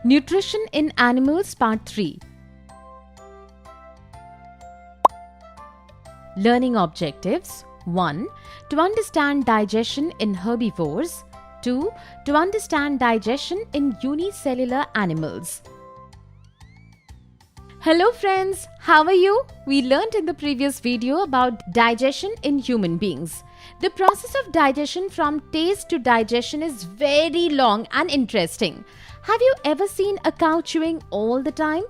Nutrition in Animals Part 3. Learning objectives: 1. To understand digestion in herbivores. 2. To understand digestion in unicellular animals. Hello friends, how are you? We learned in the previous video about digestion in human beings. The process of digestion from taste to digestion is very long and interesting. Have you ever seen a cow chewing all the time?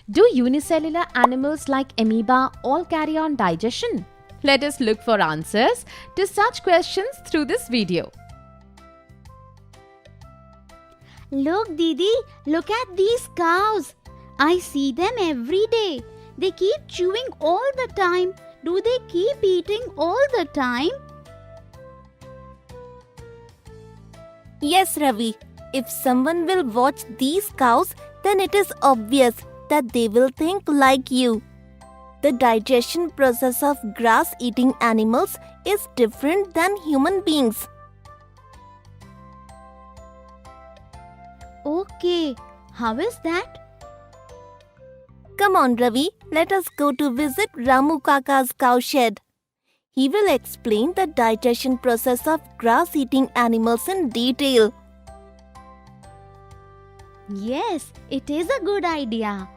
Do unicellular animals like amoeba all carry on digestion? Let us look for answers to such questions through this video. Look, Didi, look at these cows. I see them every day. They keep chewing all the time. Do they keep eating all the time? Yes, Ravi. If someone will watch these cows, then it is obvious that they will think like you. The digestion process of grass-eating animals is different than human beings. Okay, how is that? Come on, Ravi, let us go to visit Ramu Kaka's cow shed. He will explain the digestion process of grass-eating animals in detail. Yes, it is a good idea.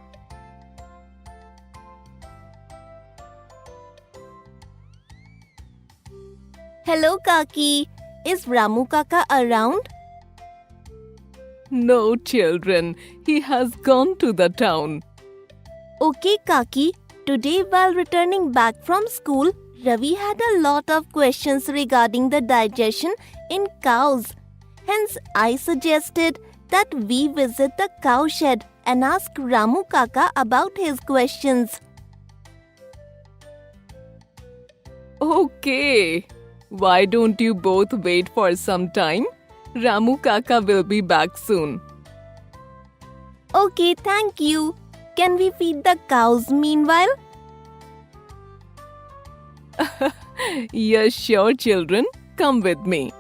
Hello, Kaki. Is Ramu Kaka around? No, children. He has gone to the town. Okay, Kaki. Today, while returning back from school, Ravi had a lot of questions regarding the digestion in cows. Hence, I suggested that we visit the cow shed and ask Ramu Kaka about his questions. Okay. Why don't you both wait for some time? Ramu Kaka will be back soon. Okay, thank you. Can we feed the cows meanwhile? Yes, sure, children. Come with me.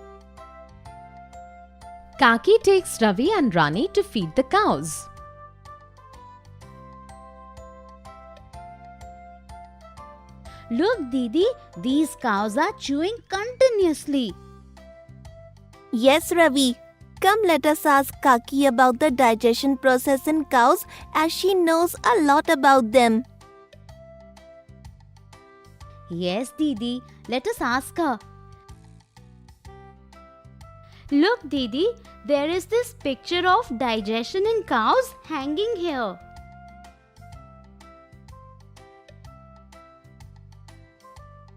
Kaki takes Ravi and Rani to feed the cows. Look, Didi, these cows are chewing continuously. Yes, Ravi. Come, let us ask Kaki about the digestion process in cows as she knows a lot about them. Yes, Didi, let us ask her. Look, Didi, there is this picture of digestion in cows hanging here.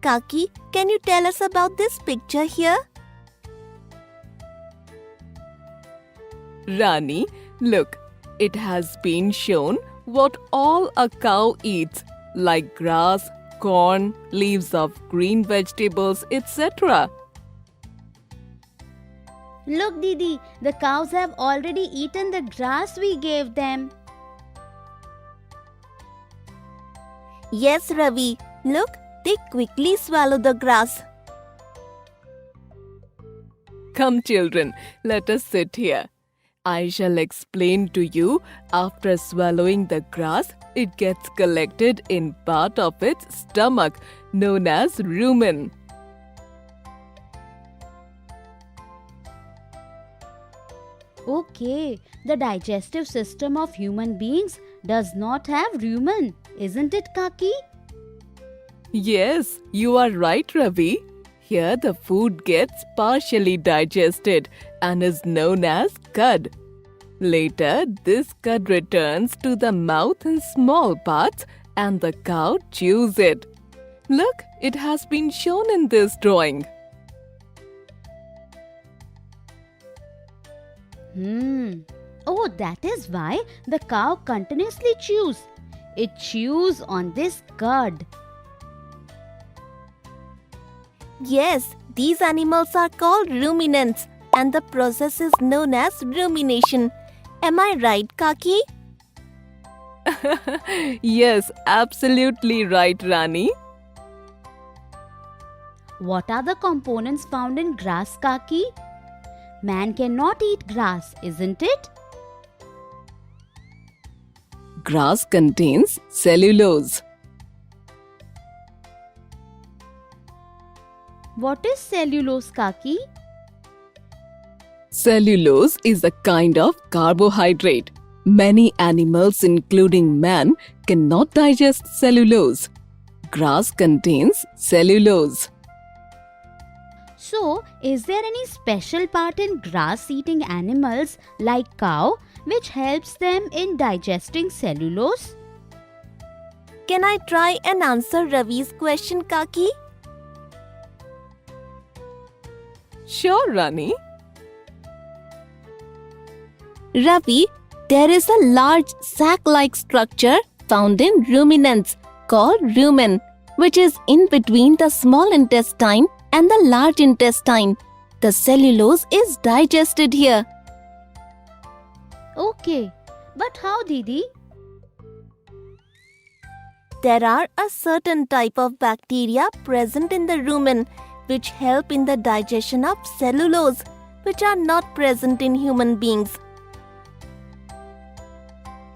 Kaki, can you tell us about this picture here? Rani, look. It has been shown what all a cow eats, like grass, corn, leaves of green vegetables, etc. Look, Didi, the cows have already eaten the grass we gave them. Yes, Ravi. Look, they quickly swallow the grass. Come, children, let us sit here. I shall explain to you. After swallowing the grass, it gets collected in part of its stomach, known as rumen. Okay, the digestive system of human beings does not have rumen, isn't it, Kaki? Yes, you are right, Ravi. Here the food gets partially digested and is known as cud. Later, this cud returns to the mouth in small parts and the cow chews it. Look, it has been shown in this drawing. Oh, that is why the cow continuously chews. It chews on this cud. Yes, these animals are called ruminants and the process is known as rumination. Am I right, Kaki? Yes, absolutely right, Rani. What are the components found in grass, Kaki? Man cannot eat grass, isn't it? Grass contains cellulose. What is cellulose, Kaki? Cellulose is a kind of carbohydrate. Many animals, including man, cannot digest cellulose. Grass contains cellulose. So, is there any special part in grass-eating animals like cow which helps them in digesting cellulose? Can I try and answer Ravi's question, Kaki? Sure, Rani. Ravi, there is a large sac-like structure found in ruminants called rumen, which is in between the small intestine and the large intestine. The cellulose is digested here. Okay, but how, Didi? There are a certain type of bacteria present in the rumen which help in the digestion of cellulose, which are not present in human beings.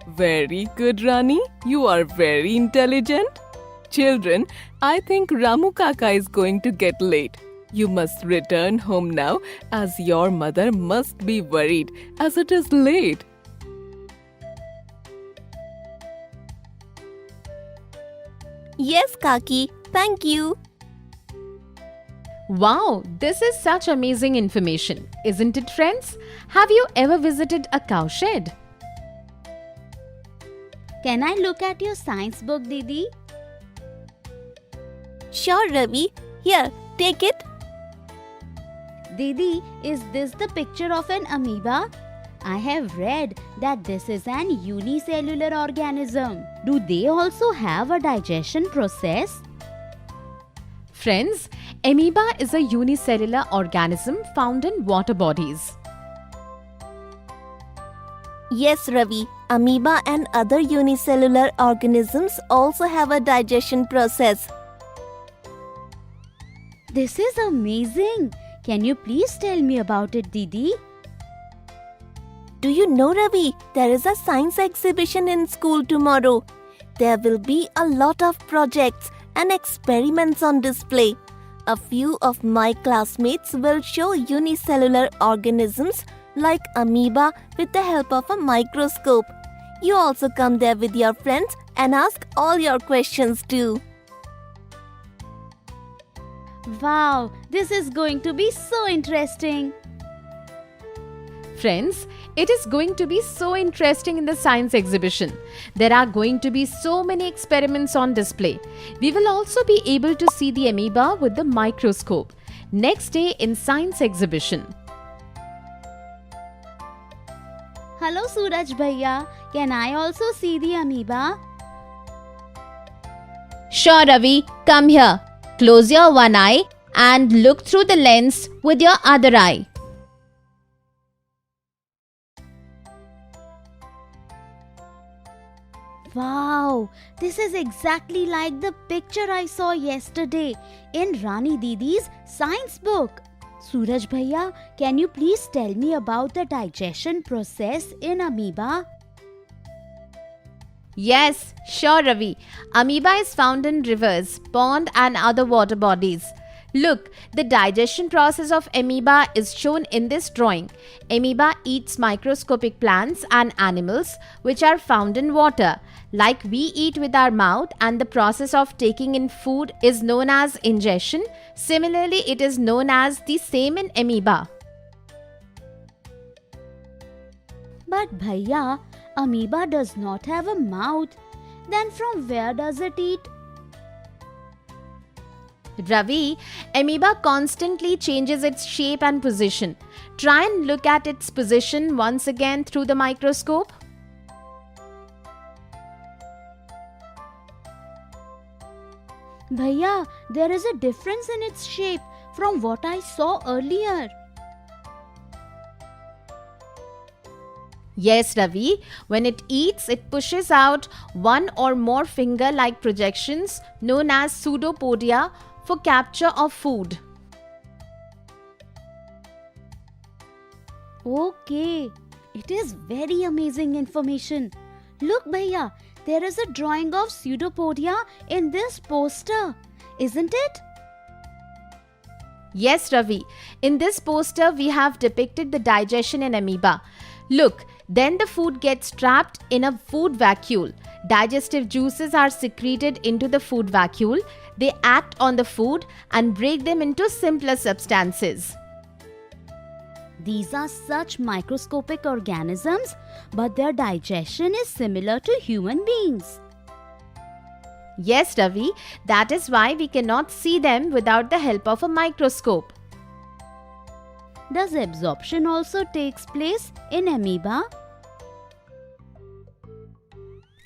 Very good, Rani. You are very intelligent. Children, I think Ramu Kaka is going to get late. You must return home now as your mother must be worried as it is late. Yes, Kaki. Thank you. Wow, this is such amazing information, isn't it, friends? Have you ever visited a cowshed? Can I look at your science book, Didi? Sure, Ravi. Here, take it. Didi, is this the picture of an amoeba? I have read that this is an unicellular organism. Do they also have a digestion process? Friends, amoeba is a unicellular organism found in water bodies. Yes, Ravi. Amoeba and other unicellular organisms also have a digestion process. This is amazing. Can you please tell me about it, Didi? Do you know, Ravi, there is a science exhibition in school tomorrow. There will be a lot of projects and experiments on display. A few of my classmates will show unicellular organisms like amoeba with the help of a microscope. You also come there with your friends and ask all your questions too. Wow, this is going to be so interesting. Friends, it is going to be so interesting in the science exhibition. There are going to be so many experiments on display. We will also be able to see the amoeba with the microscope. Next day in science exhibition. Hello, Suraj Bhaiya. Can I also see the amoeba? Sure, Ravi, come here. Close your one eye and look through the lens with your other eye. Wow, this is exactly like the picture I saw yesterday in Rani Didi's science book. Suraj Bhaiya, can you please tell me about the digestion process in amoeba? Yes, sure, Ravi. Amoeba is found in rivers, pond and other water bodies. Look, the digestion process of amoeba is shown in this drawing. Amoeba eats microscopic plants and animals which are found in water. Like we eat with our mouth, and the process of taking in food is known as ingestion. Similarly, it is known as the same in amoeba. But Bhaiya, amoeba does not have a mouth. Then from where does it eat? Ravi, amoeba constantly changes its shape and position. Try and look at its position once again through the microscope. Bhaiya, there is a difference in its shape from what I saw earlier. Yes, Ravi, when it eats, it pushes out one or more finger-like projections known as pseudopodia for capture of food. Okay, it is very amazing information. Look, Bhaiya, there is a drawing of pseudopodia in this poster, isn't it? Yes, Ravi. In this poster, we have depicted the digestion in amoeba. Look, then the food gets trapped in a food vacuole. Digestive juices are secreted into the food vacuole. They act on the food and break them into simpler substances. These are such microscopic organisms, but their digestion is similar to human beings. Yes, Ravi, that is why we cannot see them without the help of a microscope. Does absorption also takes place in amoeba?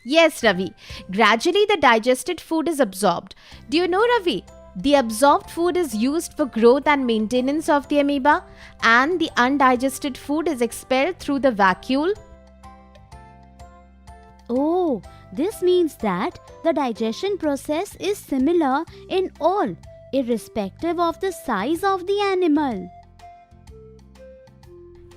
Yes, Ravi. Gradually, the digested food is absorbed. Do you know, Ravi? The absorbed food is used for growth and maintenance of the amoeba, and the undigested food is expelled through the vacuole. Oh, this means that the digestion process is similar in all, irrespective of the size of the animal.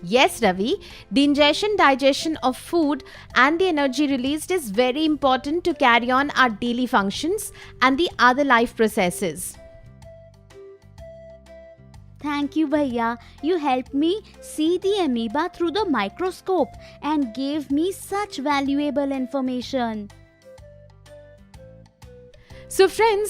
Yes, Ravi, the ingestion digestion of food and the energy released is very important to carry on our daily functions and the other life processes. Thank you, Bhaiya. You helped me see the amoeba through the microscope and gave me such valuable information. So friends,